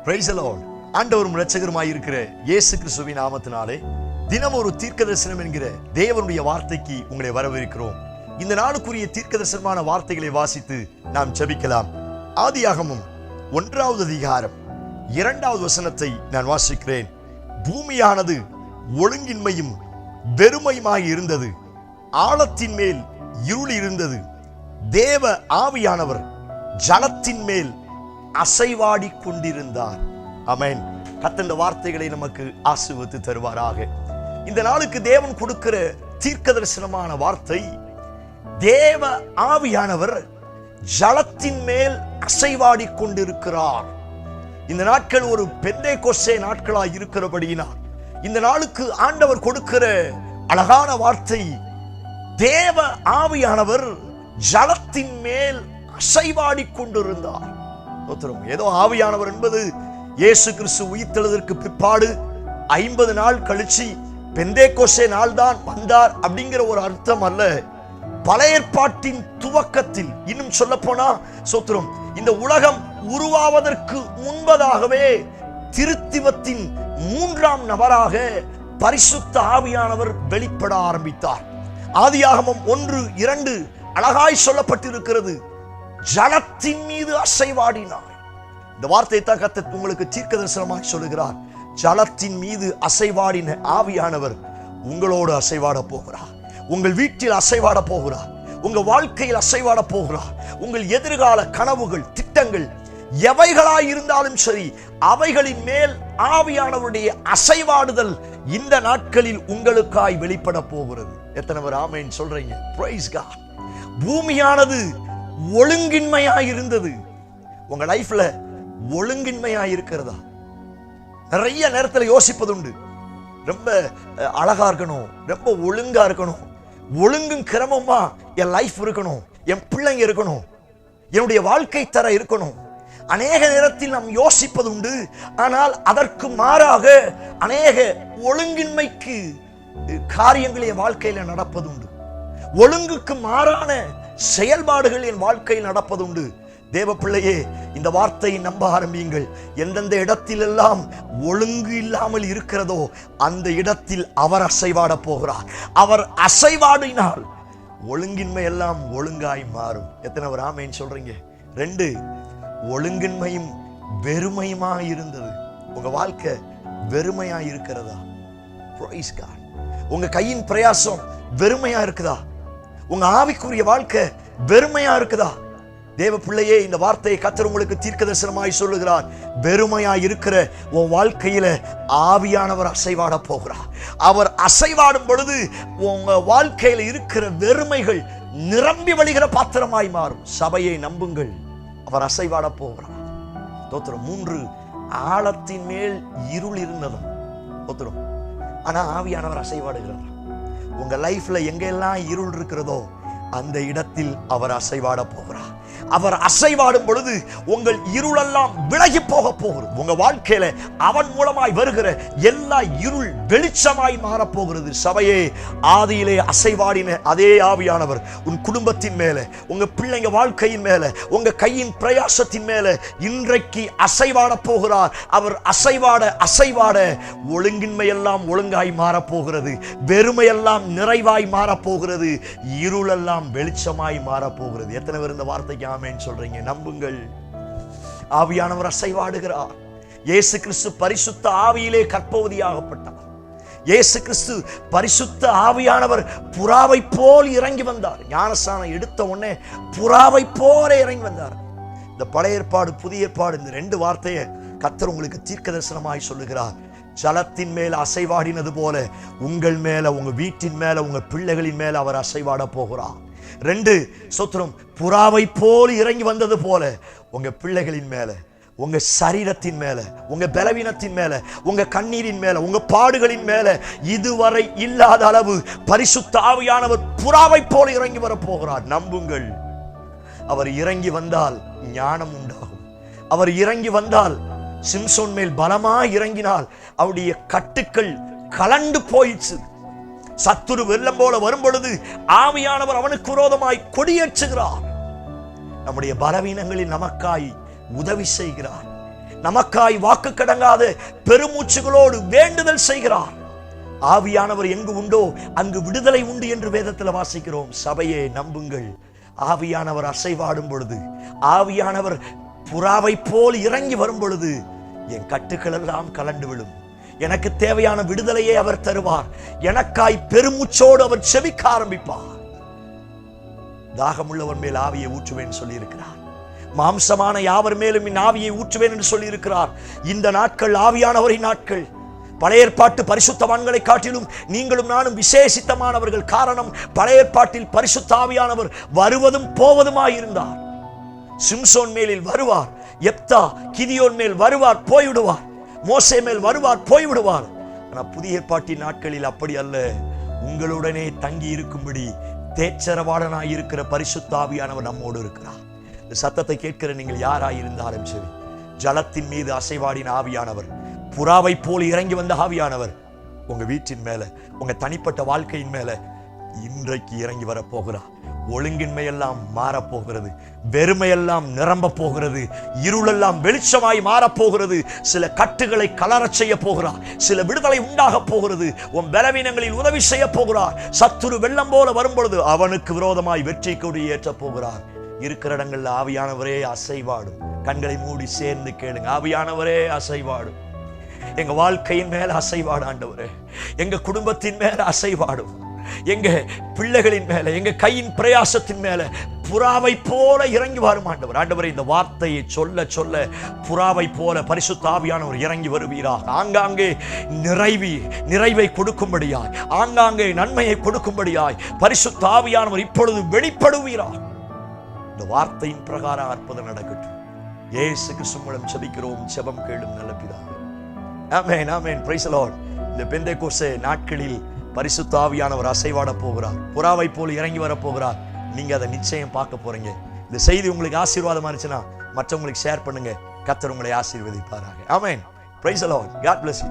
Price the Lord. ஆண்டவரும் இரட்சகருமாய் இருக்கிற இயேசு கிறிஸ்துவின் நாமத்தினாலே தினம் ஒரு தீர்க்கதரிசனம் என்கிற தேவனுடைய வார்த்தைக்கு உங்களை வரவேற்கிறோம். இந்த நாளுக்குரிய தீர்க்கதரிசனமான வார்த்தைகளை வாசித்து நாம் ஜெபிக்கலாம். ஆதியாகமம் 1வது அதிகாரம் 2வது வசனத்தை நான் வாசிக்கிறேன். பூமியானது ஒழுங்கின்மையும் வெறுமையுமாய் இருந்தது, ஆழத்தின் மேல் இருள் இருந்தது, தேவ ஆவியானவர் ஜலத்தின் மேல் அசைவாடி கொண்டிருந்தார். ஆமென். கர்த்தர் இந்த வார்த்தைகளை நமக்கு ஆசீர்வதித்து தருவாராக. இந்த நாளுக்கு தேவன் கொடுக்கிற தீர்க்கதரிசனமான வார்த்தை, தேவ ஆவியானவர் ஜலத்தின் மேல் அசைவாடி கொண்டிருக்கிறார். இந்த நாட்கள் ஒரு பெந்தேகோஸ்தே நாட்களாய் இருக்கிறபடியினால் இந்த நாளுக்கு ஆண்டவர் கொடுக்கிற அழகான வார்த்தை, தேவ ஆவியானவர் ஜலத்தின் மேல் அசைவாடி கொண்டிருந்தார். ஏதோ ஆவியானவர் என்பது இயேசு கிறிஸ்து உயிர்த்தெழுதற்கு பிற்பாடு 50 நாள் கழிச்சு பெந்தேகோஸ்தே நாள் தான் வந்தார் அப்படிங்கிற ஒரு அர்த்தம் அல்ல. பழைய ஏற்பாட்டின் துவக்கத்தில், இன்னும் சொல்ல போனா சோத்திரம், இந்த உலகம் உருவாவதற்கு முன்பதாகவே திருத்துவத்தின் 3ஆம் நபராக பரிசுத்த ஆவியானவர் வெளிப்பட ஆரம்பித்தார். ஆதியாகமம் 1:2 அழகாய் சொல்லப்பட்டிருக்கிறது, ஜலத்தின் மீது அசைவாடினார். இந்த வார்த்தை தான் கர்த்தர் உங்களுக்கு தீர்க்கதரிசனமாக சொல்லுகிறார். ஜலத்தின் மீது அசைவாடின ஆவியானவர் உங்களோடு அசைவாட போகிறார், உங்கள் வீட்டில் அசைவாட போகிறார், உங்க வாழ்க்கையில் அசைவாட போகிறார். உங்கள் எதிர்கால கனவுகள், திட்டங்கள் எவைகளாய் இருந்தாலும் சரி, அவைகளின் மேல் ஆவியானவருடைய அசைவாடுதல் இந்த நாட்களில் உங்களுக்காய் வெளிப்பட போகிறது. எத்தனை பேர் ஆமென் சொல்றீங்க? Praise God. பூமியானது ஒழுங்கின்மையாய் இருந்தது. உங்க லைஃப்ல ஒழுங்கின்மையாய் இருக்கிறதா? நிறைய நேரத்தில் யோசிப்பது உண்டு, ரொம்ப அழகா இருக்கணும், ரொம்ப ஒழுங்கா இருக்கணும், ஒழுங்கும் கிரமமா என் லைஃப் இருக்கணும், என் பிள்ளைங்க இருக்கணும், என்னுடைய வாழ்க்கை தர இருக்கணும். அநேக நேரத்தில் நாம் யோசிப்பது உண்டு. ஆனால் அதற்கு மாறாக அநேக ஒழுங்கின்மைக்கு காரியங்கள் என் வாழ்க்கையில நடப்பதுண்டு. ஒழுங்குக்கு மாறான செயல்பாடுகள் என் வாழ்க்கையில் நடப்பதுண்டு. தேவ பிள்ளையே, இந்த வார்த்தையை நம்ப ஆரம்பியுங்கள். எந்தெந்த இடத்திலெல்லாம் ஒழுங்கு இல்லாமல் இருக்கிறதோ அந்த இடத்தில் அவர் அசைவாட போகிறார். அவர் அசைவாடினால் ஒழுங்கின்மை எல்லாம் ஒழுங்காய் மாறும். எத்தனை பேர் ஆமென் சொல்றீங்க? 2, ஒழுங்கின்மையும் வெறுமையுமாக இருந்தது. உங்க வாழ்க்கை வெறுமையா இருக்கிறதா? Praise God. உங்க கையின் பிரயாசம் வெறுமையா இருக்குதா? உங்க ஆவிக்குரிய வாழ்க்கை வெறுமையா இருக்குதா? தேவ பிள்ளையே, இந்த வார்த்தையை கர்த்தர் உங்களுக்கு தீர்க்கதரிசனமாய் சொல்லுகிறார். வெறுமையா இருக்கிற உன் வாழ்க்கையில ஆவியானவர் அசைவாட போகிறார். அவர் அசைவாடும் பொழுது உங்க வாழ்க்கையில இருக்கிற வெறுமைகள் நிரம்பி வழிகிற பாத்திரமாய் மாறும். சபையை நம்புங்கள், அவர் அசைவாட போகிறார். தோத்திரம். 3, ஆழத்தின் மேல் இருள் இருந்ததும். தோத்திரம். ஆனா ஆவியானவர் அசைவாடுகிறார். உங்க லைஃப்ல எங்கெல்லாம் இருள் இருக்கிறதோ அந்த இடத்தில் அவர் அசைவாட போகிறார். அவர் அசைவாடும் பொழுது உங்கள் இருளெல்லாம் விலகி போக போகிறது. உங்க வாழ்க்கையில அவன் மூலமாய் வருகிற எல்லா இருள் வெளிச்சமாய் மாறப்போகிறது. சபையே, ஆதியிலே அசைவாடின அதே ஆவியானவர் உன் குடும்பத்தின் மேல, உங்க பிள்ளைங்க வாழ்க்கையின் மேல, உங்க கையின் பிரயாசத்தின் மேல இன்றைக்கு அசைவாட போகிறார். அவர் அசைவாட அசைவாட ஒழுங்கின்மையெல்லாம் ஒழுங்காய் மாறப்போகிறது, வெறுமையெல்லாம் நிறைவாய் மாறப்போகிறது, இருளெல்லாம் வெளிச்சமாய் மாறப்போகிறது. எத்தனை பேர் இந்த வார்த்தைக்கு ஆமென் சொல்றீங்க? நம்புங்கள், ஆவியானவர் அசைவாடுகிறார். இயேசு கிறிஸ்து பரிசுத்த ஆவியிலே கர்ப்பவதியாகப்பட்டார். இயேசு கிறிஸ்து பரிசுத்த ஆவியானவர் புறாவை போல் இறங்கி வந்தார். ஞானஸ்நானம் எடுத்த உடனே புறாவை போல இறங்கி வந்தார். இந்த பழைய ஏற்பாடு புதிய ஏற்பாடு, இந்த 2 வார்த்தையை கர்த்தர் உங்களுக்கு தீர்க்கதரிசனமாய் சொல்லுகிறார். ஜலத்தின் மேல் அசைவாடினது போல உங்கள் மேல, உங்க வீட்டின் மேல, உங்க பிள்ளைகளின் மேல அவர் அசைவாட போகிறார். 2, சோத்திரம், புறாவை போல் இறங்கி வந்தது போல உங்க பிள்ளைகளின் மேல, உங்க சரீரத்தின் மேல, உங்க பலவீனத்தின் மேல, உங்க கண்ணீரின் மேல, உங்க பாடுகளின் மேல இதுவரை இல்லாத அளவு பரிசுத்த ஆவியானவர் புறாவை போல இறங்கி வர போகிறார். நம்புங்கள், அவர் இறங்கி வந்தால் ஞானம் உண்டாகும். அவர் இறங்கி வந்தால், சிம்சோன் மேல் பலமாய் இறங்கினால் அவருடைய கட்டுக்கள் கலண்டு போயிடுச்சு. சத்துரு வெள்ளம் போல வரும் பொழுது ஆவியானவர் அவனுக்கு விரோதமாய் கொடியேற்றுகிறார். நம்முடைய பலவீனங்களில் நமக்காய் உதவி செய்கிறார். நமக்காய் வாக்கு கடங்காத பெருமூச்சுகளோடு வேண்டுதல் செய்கிறார். ஆவியானவர் எங்கு உண்டோ அங்கு விடுதலை உண்டு என்று வேதத்தில் வாசிக்கிறோம். சபையே நம்புங்கள், ஆவியானவர் அசைவாடும் பொழுது, ஆவியானவர் புறாவை போல் இறங்கி வரும் பொழுது என் கட்டுக்கள் எல்லாம் கலண்டு விடும். எனக்கு தேவையான விடுதலையை அவர் தருவார். எனக்காய் பெருமூச்சோடு அவர் செபிக்க ஆரம்பிப்பார். தாகமுள்ளவர் மேல் ஆவியை ஊற்றுவேன் சொல்லி இருக்கிறார். மாம்சமான யாவர் மேலும் என் ஆவியை ஊற்றுவேன் என்று சொல்லி இருக்கிறார். இந்த நாட்கள் ஆவியானவரின் நாட்கள். பழைய ஏற்பாட்டு பரிசுத்தவான்களை காட்டிலும் நீங்களும் நானும் விசேஷித்தமானவர்கள். காரணம், பழைய ஏற்பாட்டில் பரிசுத்த ஆவியானவர் வருவதும் போவதுமாயிருந்தார். சிம்சோன் மேலில் வருவார், எப்தா கிதியோன் மேல் வருவார், போய்விடுவார். மோசே மேல் வருவார், போய்விடுவார். ஆனால் புதிய ஏற்பாட்டின் நாட்களில் அப்படி அல்ல. உங்களுடனே தங்கி இருக்கும்படி தேச்சரவாளனாய் இருக்கிற பரிசுத்த ஆவியானவர் நம்மோடு இருக்கிறார். இந்த சத்தத்தை கேட்கிற நீங்கள் யாராயிருந்தாலும் சரி, ஜலத்தின் மீது அசைவாடின ஆவியானவர், புறாவை போல் இறங்கி வந்த ஆவியானவர் உங்க வீட்டின் மேல, உங்க தனிப்பட்ட வாழ்க்கையின் மேல இன்றைக்கு இறங்கி வர போகிறார். ஒழுங்கின்மையெல்லாம் மாறப்போகிறது, வெறுமையெல்லாம் நிரம்ப போகிறது, இருளெல்லாம் வெளிச்சமாய் மாறப்போகிறது. சில கட்டுகளை கலரச் செய்ய போகிறார், சில விடுதலை உண்டாக போகிறது. உன் பலவீனங்களில் உதவி செய்ய போகிறார். சத்துரு வெள்ளம் போல வரும் பொழுது அவனுக்கு விரோதமாய் வெற்றி கொடி ஏற்ற போகிறார். இருக்கிற இடங்கள்ல ஆவியானவரே அசைவாடும். கண்களை மூடி சேர்ந்து கேளுங்க. ஆவியானவரே அசைவாடும். எங்க வாழ்க்கையின் மேல அசைவாடு ஆண்டவரே, எங்க குடும்பத்தின் மேல அசைவாடும், எங்க பிள்ளைகளின் மேல, எங்க கையின் பிரயாசத்தின் மேல புறாவை போல இறங்கி வரும் ஆண்டவர். ஆண்டவரே, இந்த வார்த்தையை சொல்ல சொல்ல புறாவை போல பரிசுத்த ஆவியானவர் இறங்கி வருவீராக. ஆங்காங்கே நிறைவை கொடுக்கும்படியாய், ஆங்காங்கே நன்மையை கொடுக்கும்படியாய் பரிசுத்த ஆவியானவர் இப்பொழுது வெளிப்படுவீராக. இந்த வார்த்தையின் பிரகாரம் அற்புதம் நடக்கட்டும். இயேசு கிறிஸ்து மூலம் ஜெபிக்கிறோம். ஜெபம் கேளும் நல்ல பிதாவே. Amen, amen. Praise the Lord. இந்த பெந்தேகோஸ்தே நாட்களில் பரிசுத்த ஆவியானவர் அசைவாட போகிறார், புறாவை போல் இறங்கி வர போகிறார். நீங்க அதை நிச்சயம் பார்க்க போறீங்க. இந்த செய்தி உங்களுக்கு ஆசீர்வாதமா இருந்துச்சுன்னா மற்றவங்களுக்கு ஷேர் பண்ணுங்க. கர்த்தர் உங்களை ஆசீர்வதிப்பாராக. Amen. Praise the Lord. God bless you.